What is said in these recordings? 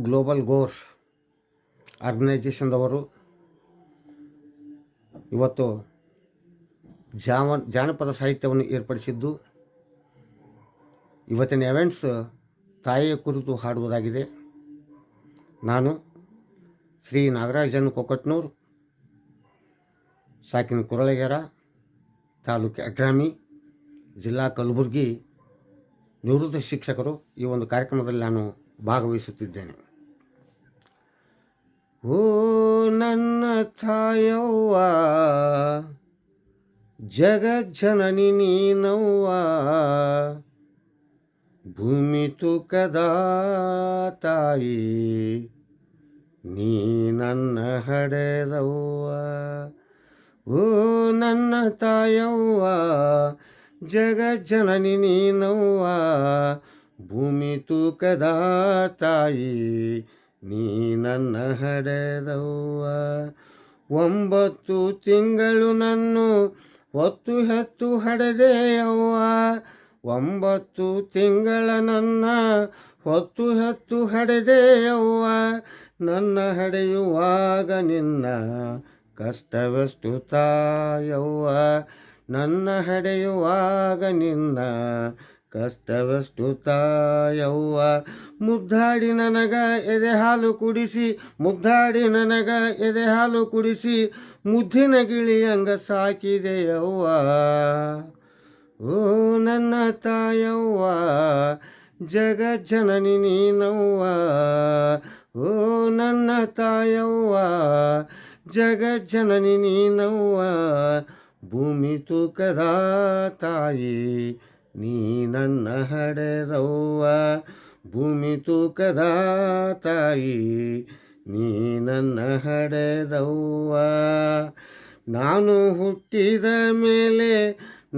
Global ಗೋರ್ ಆರ್ಗನೈಜೇಷನ್ದವರು ಇವತ್ತು ಜಾನಪದ ಸಾಹಿತ್ಯವನ್ನು ಏರ್ಪಡಿಸಿದ್ದು. ಇವತ್ತಿನ ಎವೆಂಟ್ಸ್ ತಾಯಿಯ ಕುರಿತು ಹಾಡುವುದಾಗಿದೆ. ನಾನು ಶ್ರೀ ನಾಗರಾಜನ್ ಕೊಕ್ಕಟ್ನೂರ್, ಸಾಕಿನ ಕುರಳಗೆರ, ತಾಲೂಕು ಅಗ್ರಾಮಿ, ಜಿಲ್ಲಾ ಕಲಬುರಗಿ ನಿವೃತ್ತ ಶಿಕ್ಷಕರು ಈ ಒಂದು ಕಾರ್ಯಕ್ರಮದಲ್ಲಿ ನಾನು ಭಾಗವಹಿಸುತ್ತಿದ್ದೇನೆ. ಓ ನನ್ನ ತಾಯವ್ವ, ಜಗಜ್ಜನನಿ ನೀನವ್ವ, ಭೂಮಿ ತೂಕದ ತಾಯಿ ನೀ ನನ್ನ ಹಡೆದವ್ವ. ಓ ನನ್ನ ತಾಯವ್ವ, ಜಗಜ್ಜನನಿ ನೀನವ್ವ, ಭೂಮಿ ತೂಕದ ತಾಯಿ ನೀ ನನ್ನ ಹಡೆದವ್ವ. 9 ತಿಂಗಳು ನನ್ನು ಹೊತ್ತು ಹೆತ್ತು ಹಡೆದೆಯವ್ವ, 9 ತಿಂಗಳ ನನ್ನ ಹೊತ್ತು ಹೆತ್ತು ಹಡೆದೆಯವ್ವ. ನನ್ನ ಹಡೆಯುವಾಗ ನಿನ್ನ ಕಷ್ಟವೆಷ್ಟು ತಾಯವ್ವ, ನನ್ನ ಹಡೆಯುವಾಗ ನಿನ್ನ ಕಷ್ಟವೆಷ್ಟು ತಾಯವ್ವ. ಮುದ್ದಾಡಿ ನನಗ ಎದೆ ಹಾಲು ಕುಡಿಸಿ, ಮುದ್ದಾಡಿ ನನಗ ಎದೆ ಹಾಲು ಕುಡಿಸಿ, ಮುದ್ದಿನ ಗಿಳಿಯಂಗ ಸಾಕಿದೆಯವ್ವ. ಓ ನನ್ನ ತಾಯವ್ವ, ಜಗಜ್ಜನನಿ ನೀನವ್ವ. ಓ ನನ್ನ ತಾಯವ್ವ, ಜಗಜ್ಜನನಿ ನೀನವ್ವ, ಭೂಮಿ ತೂಕದ ತಾಯಿ ನೀ ನನ್ನ ಹಡೆದವ್ವ. ಭೂಮಿ ತೂಕದ ತಾಯಿ ನೀ ನನ್ನ ಹಡೆದವ್ವ. ನಾನು ಹುಟ್ಟಿದ ಮೇಲೆ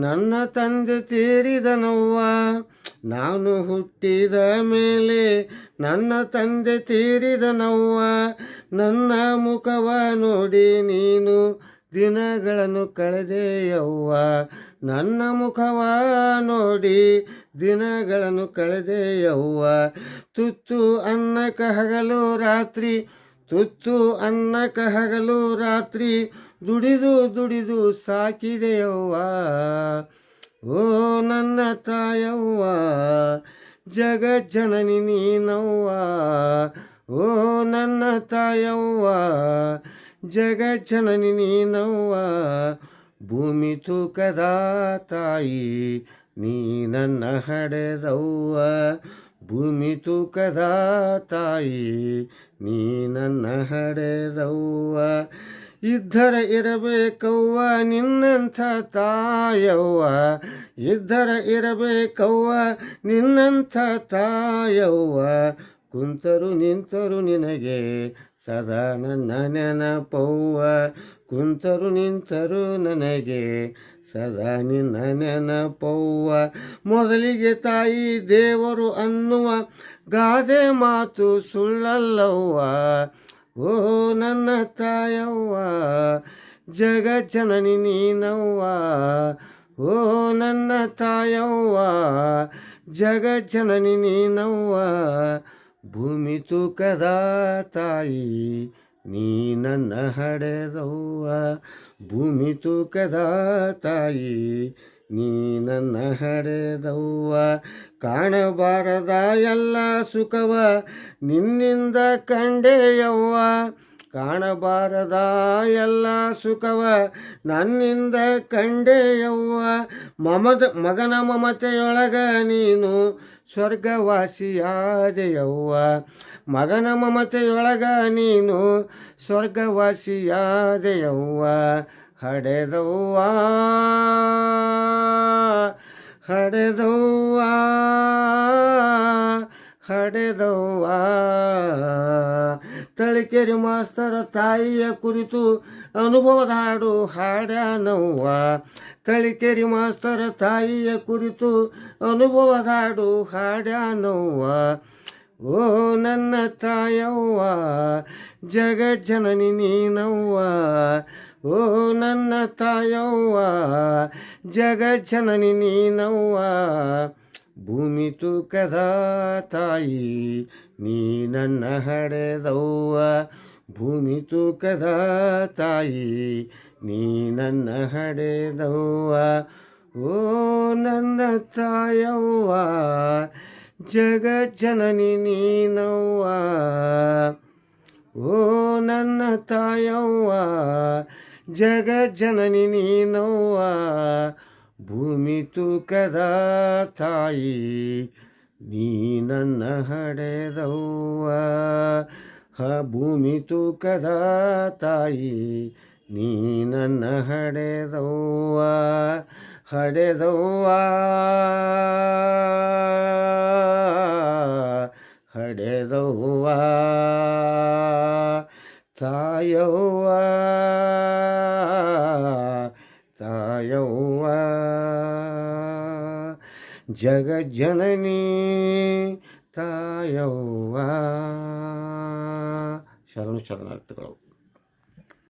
ನನ್ನ ತಂದೆ ತೀರಿದನವ್ವ, ನಾನು ಹುಟ್ಟಿದ ಮೇಲೆ ನನ್ನ ತಂದೆ ತೀರಿದನವ್ವ. ನನ್ನ ಮುಖವ ನೋಡಿ ನೀನು ದಿನಗಳನ್ನು ಕಳೆದೆಯವ್ವ, ನನ್ನ ಮುಖವ ನೋಡಿ ದಿನಗಳನ್ನು ಕಳೆದೆಯವ್ವ. ತುತ್ತು ಅನ್ನಕ ಹಗಲು ರಾತ್ರಿ, ತುತ್ತು ಅನ್ನಕ ಹಗಲು ರಾತ್ರಿ, ದುಡಿದು ದುಡಿದು ಸಾಕಿದೆಯವ್ವ. ಓ ನನ್ನ ತಾಯವ್ವ, ಜಗಜ್ಜನನಿ ನೀನವ್ವ. ಓ ನನ್ನ ತಾಯವ್ವ, ಜಗಜ್ಜನನಿ ನೀನವ್ವ, ಭೂಮಿ ತೂಕದ ತಾಯಿ ನೀ ನನ್ನ ಹಡೆದವ್ವ. ಭೂಮಿ ತೂಕದ ತಾಯಿ ನೀ ನನ್ನ ಹಡೆದವ್ವ. ಇದ್ದರ ಇರಬೇಕವ್ವ ನಿನ್ನಂಥ ತಾಯವ್ವ, ಇದ್ದರ ಇರಬೇಕವ್ವ ನಿನ್ನಂಥ ತಾಯವ್ವ. ಕುಂತರು ನಿಂತರು ನಿನಗೆ ಸದಾ ನನ್ನ ನೆನಪವ್ವ, ಕುಂತರು ನಿಂತರು ನನಗೆ ಸದಾ ನಿನ್ನ ನೆನಪವ್ವ. ಮೊದಲಿಗೆ ತಾಯಿ ದೇವರು ಅನ್ನುವ ಗಾದೆ ಮಾತು ಸುಳ್ಳಲ್ಲವ್ವ. ಓ ನನ್ನ ತಾಯವ್ವ, ಜಗಜ್ಜನನಿ ನೀನವ್ವ. ಓ ನನ್ನ ತಾಯವ್ವ, ಜಗಜ್ಜನನಿ ನೀನವ್ವ, ಭೂಮಿ ತೂಕದ ತಾಯಿ ನೀ ನನ್ನ ಹಡೆದವ್ವ. ಭೂಮಿ ತೂಕದ ತಾಯಿ ನೀ ನನ್ನ ಹಡೆದವ್ವ. ಕಾಣಬಾರದ ಎಲ್ಲ ಸುಖವ ನಿನ್ನಿಂದ ಕಂಡೆಯವ್ವ, ಕಾಣಬಾರದ ಎಲ್ಲ ಸುಖವ ನನ್ನಿಂದ ಕಂಡೆಯವ್ವ. ಮಗನ ಮಮತೆಯೊಳಗ ನೀನು ಸ್ವರ್ಗವಾಸಿಯಾದೆಯವ್ವ, ಮಗನ ಮಮತೆಯೊಳಗ ನೀನು ಸ್ವರ್ಗವಾಸಿಯಾದೆಯವ್ವ. ಹಡೆದವ್ವ ಹಡೆದವ್ವ ಹಡೆದವ್ವ. ತಳಿಕೆರೆ ಮಾಸ್ತರ ತಾಯಿಯ ಕುರಿತು ಅನುಭವದ ಹಾಡು ಹಾಡ್ಯಾನವ್ವ, ತಳಿಕೆರೆ ಮಾಸ್ತರ ತಾಯಿಯ ಕುರಿತು ಅನುಭವದ ಹಾಡು ಹಾಡ್ಯಾನವ್ವ. ಓ ನನ್ನ ತಾಯವ್ವ, ಜಗಜ್ಜನನಿ ನೀನವ್ವ. ಓ ನನ್ನ ತಾಯವ್ವ, ಜಗಜ್ಜನನಿ ನೀನವ್ವ, ಭೂಮಿ ತೂಕದ ತಾಯಿ ನೀ ನನ್ನ ಹಡೆದವ್ವ, ಭೂಮಿ ತೂಕದ ತಾಯಿ ನೀ ನನ್ನ ಹಡೆದವ್ವ. ಓ ನನ್ನ ತಾಯವ್ವ ಜಗಜ್ಜನನಿ ನೀನವ್ವ, ಓ ನನ್ನ ತಾಯವ್ವ ಜಗಜ್ಜನನಿ ನೀನವ್ವ. ಭೂಮಿ ತೂಕದ ತಾಯಿ ನೀ ನನ್ನ ಹಡೆದವ್ವ, ಭೂಮಿ ತೂಕದ ತಾಯಿ ನೀ ನನ್ನ ಹಡೆದವ್ವ, ಹಡೆದವ್ವ ಹಡೆದವ್ವ ತಾಯವ್ವ ತಾಯವ್ವ ಜಗಜ್ಜನನಿ ತಾಯವ್ವ. ಶರಣು ಶರಣಾರ್ಥಿಗಳು.